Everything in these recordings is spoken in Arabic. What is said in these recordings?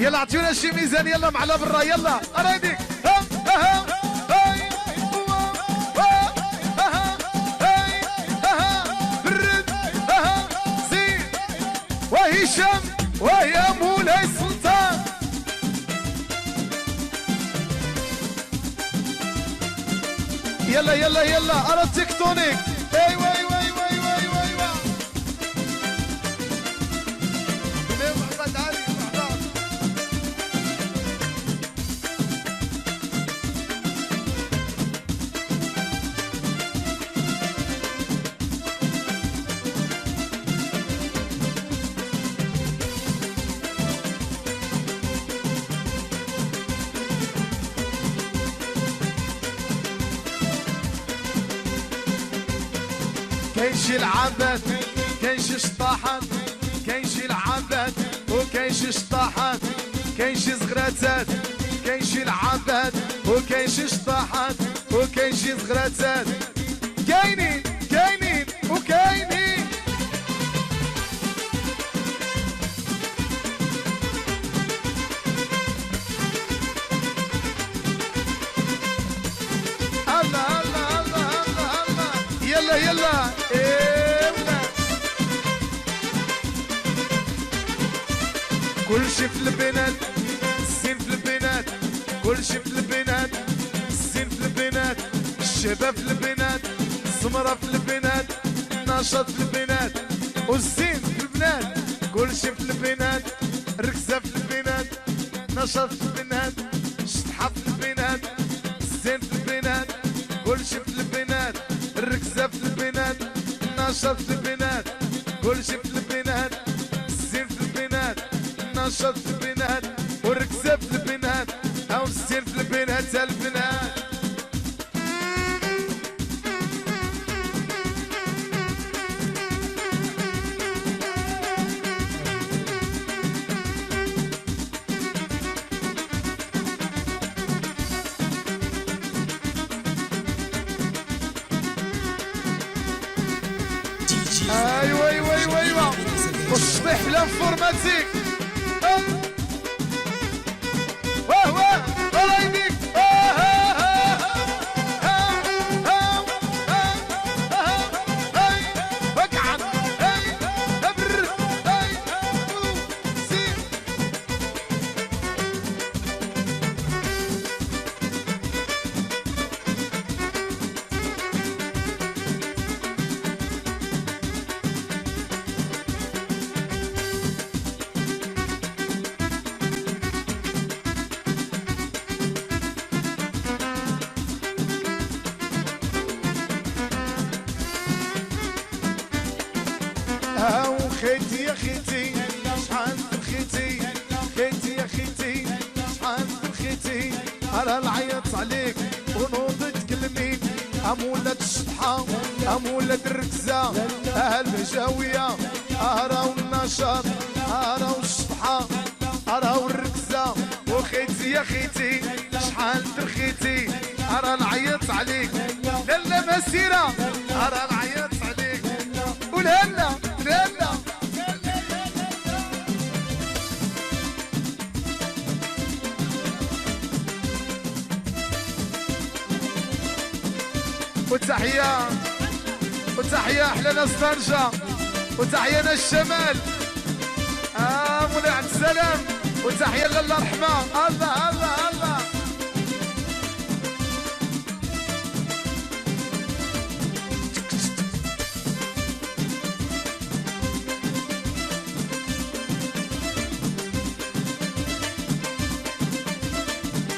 يلا اعطيونا شي ميزان يلا معلا برا يلا اريدك وهشام ويا مولاي السلطان يلا يلا يلا ارى التكتونيك ايوا ايوا ايوا ايوا ايوا ايوا كاين شي لعابات كاين شي شطاحات كاين شي لعابات وكاين شي شطاحات كاين شي زغراتات كاين شي لعابات وكاين شي شطاحات وكاين شي زغراتات كاينين كاينين وكاينين الله الله الله الله الله يلا يلا كل شي في البنات الزين في البنات كل شي في البنات الزين في البنات الشباب في البنات السمرة في البنات النشاط في البنات والزين في البنات كل شي في البنات الركزة في البنات النشاط في البنات الشطحة في البنات الزين في البنات كل شي في البنات الركزة في البنات النشاط في البنات كل شي في البنات الزين في البنات النشاط في البنات والركزة في البنات أو الزين في البنات البنات ايوا ايوا ايوا ايوا والشطيح لانفورماتيك واه واه الله يديك اقعد ابر سير خيتي يا خيتي شحال بخيتي خيتي يا خيتي شحال بخيتي انا نعيط عليك ونوض تكلمي ام ولاد الشطحه ام ولاد الركزه المجاويه راهو النشاط راهو الشطحه راهو الركزه وخيتي يا خيتي شحال ترخيتي انا نعيط عليك لالا مسيره انا نعيط عليك ولالا لالا وتحية وتحية أحلى ناس طنجة وتحية ناس الشمال مولاي عبد السلام وتحية لله رحمة الله الله الله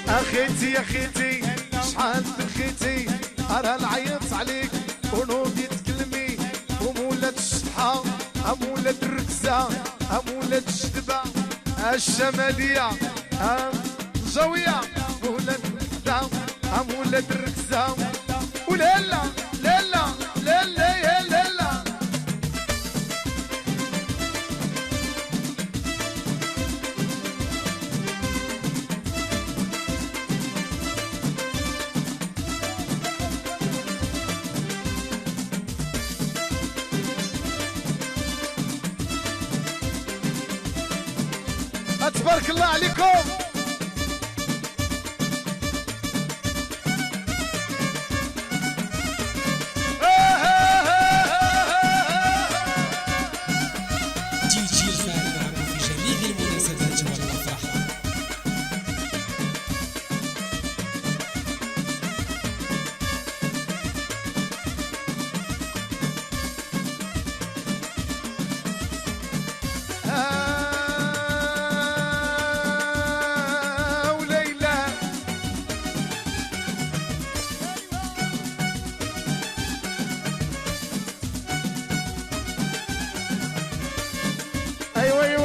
أخيتي يا خيتي شحال بخيتي أنا نعيط عليك ونوضي تكلمي ومولاد الشطحة أمولاد الركزة أمولاد الشدبة الشمالية الجوية مولاد الركزة أمولاد الركزة ولالا لالا لالا يا لالا تبارك الله عليكم.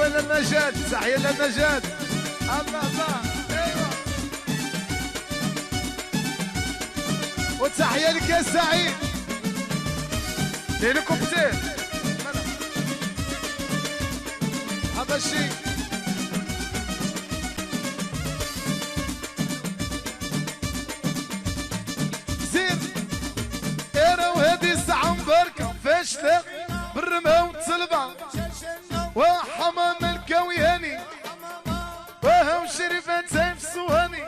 للنجاة، تحية للنجاة. الله الله ايوه. وتحية لك يا سعيد لهليكوبتير. هذا الشيء زين. انا وهذه الساعة مباركة فاشلة بالرمى والطلبة وحمام الكوياني وهم شريفة سيف سواني.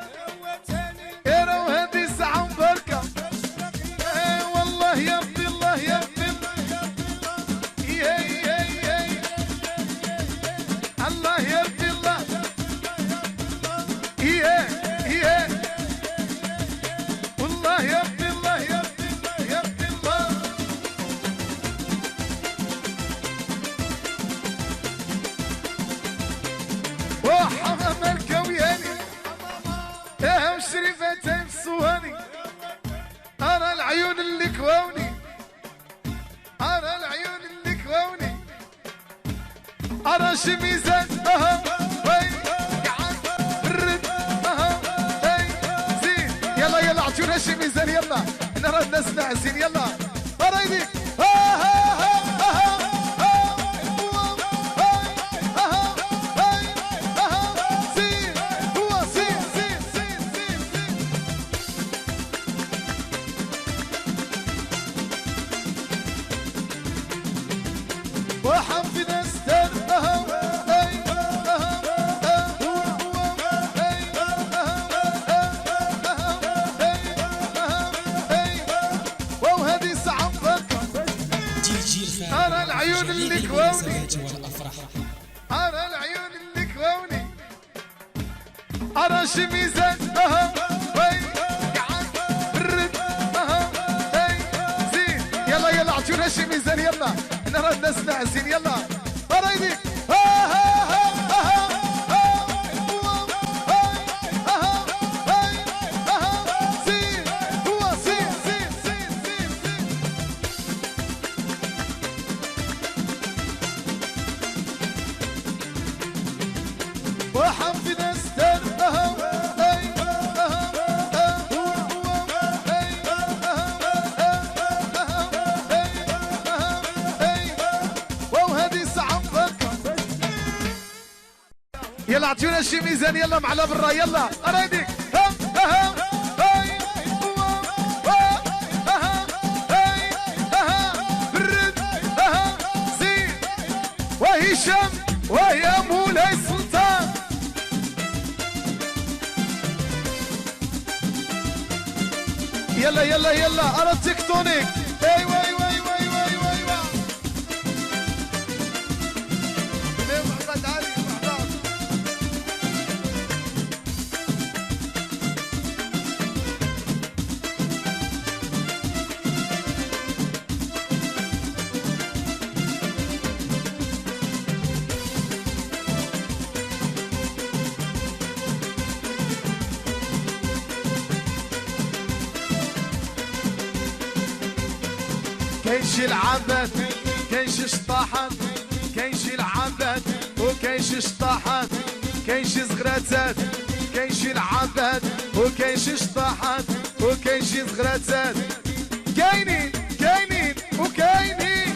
انا وهذه الساعة مباركة والله يا ربي الله يا ربي الله يا ربي الله والله يا ربي الله يا ربي يا ربي الله. وحمام الكوياني هم شريفة سيف سواني. أنا العيون اللي كواوني أنا العيون اللي كواوني. أنا شي ميزان وي قعد الرد زين. يلا يلا عطيونا شي ميزان يلا نرى الناس ناعسين. يلا أرايديك وحبنا استر وهذه ساعة مباركة. أنا العيون اللي كواوني أنا العيون اللي كواوني. أنا شي ميزان وي قعد الرد زين. يلا يلا عطيونا شي ميزان يلا نرى الناس ناعسين. يلا أرايديك وحبنا استر وهذه ساعة مباركة. يلا عطيونا شي ميزان يلا معنا برا. يلا أرايديك برد زين. وهشام ويا مولاي السلطان. يلا يلا يلا أنا التكتونيك. ايوه ايوه ايوه ايوه ايوه ايوه. محمد علي محمد. كاين شي العباد كاين شي شطاحات كاين شي العباد وكاين شي شطاحات كاين شي زغراتات كاين شي العباد وكاين شي شطاحات وكاين شي زغراتات. كاينين كاينين وكاينين.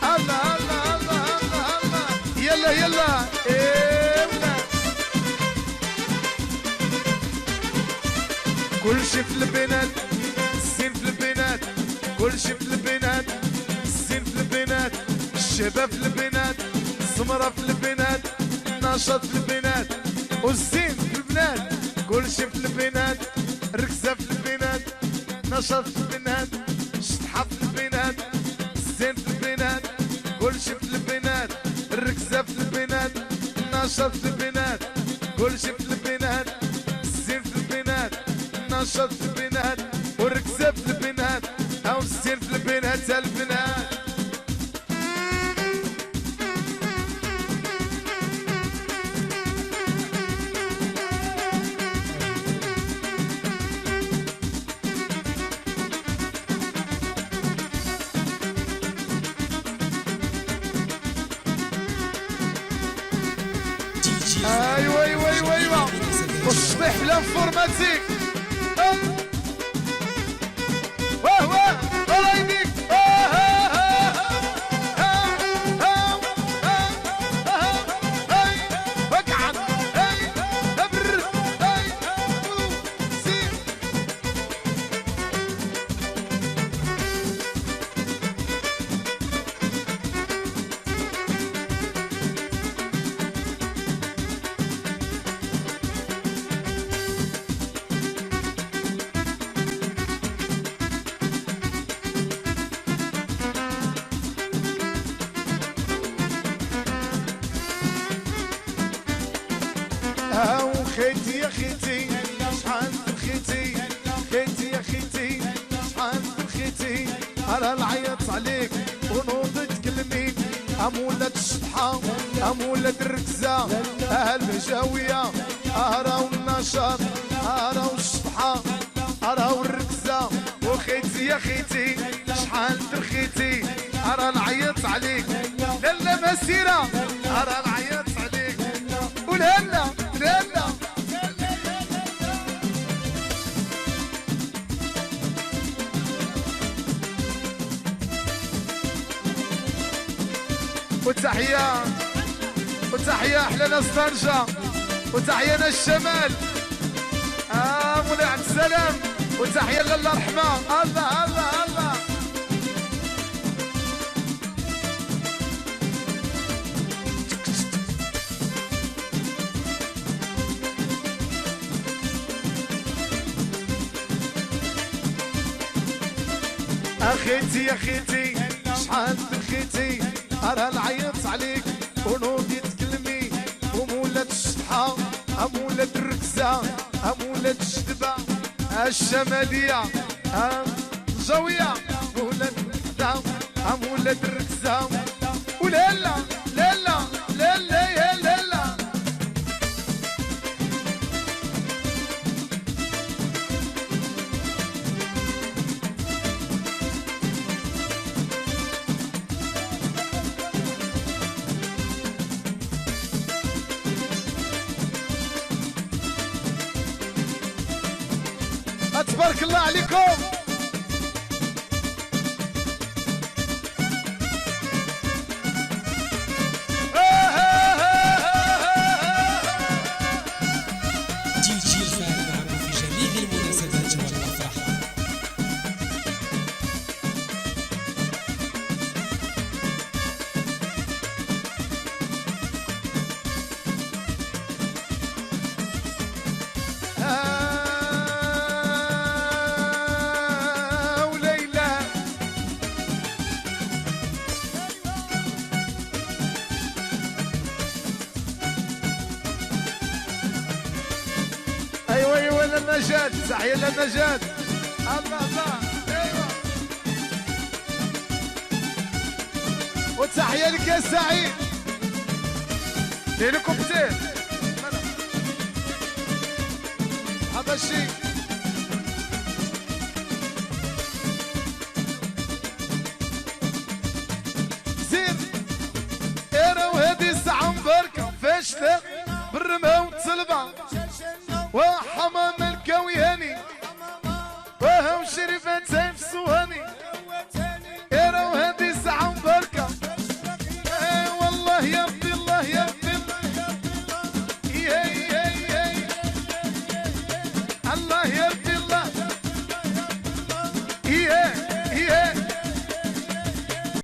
الله الله الله الله الله. يلا يلا كل شي في البنات كلشي في البنات، الزين في البنات، الشباب في البنات، السمرة في البنات، النشاط في البنات، والزين في البنات، كلشي في البنات، الركزة في البنات، النشاط في البنات، الشطحة في البنات، الزين في البنات، كلشي في البنات، الركزة في البنات، النشاط في البنات، كلشي في البنات، الزين في البنات، النشاط في البنات، والركزة في البنات، أو الزين في البنات البنات. ايوا ايوا ايوا ايوا والصبيح بلا فورماتيك واه واه الله يديك اقعد ابر سير خيتي يا خيتي شحال بخيتي خيتي يا خيتي شحال بخيتي انا نعيط عليك ونوض تكلمي ام ولاد الشطحه ام ولاد الركزه المجاويه راهو النشاط راهو الشطحه راهو الركزه وخيتي يا خيتي شحال ترخيتي انا نعيط عليك لالا مسيره انا نعيط عليك ولالا لالا وتحية وتحية أحلى ناس طنجة وتحية ناس الشمال مولاي عبد السلام وتحية لله رحمة الله الله الله أخيتي يا خيتي شحال بخيتي أنا نعيط عليك ونوضي تكلمي ومولات الشطحة أمولات الركزة أمولات الشدبة الشمالية الجوية مولات الركزة أمولات الركزة ولالا لالا لالا يا لالا تبارك الله عليكم جي الفارق معكم في جميع المناسبات والافراح. للنجاة تحية للنجاة الله الله ايوه وتحية لك يا سعيد ليلكم كتير حبشي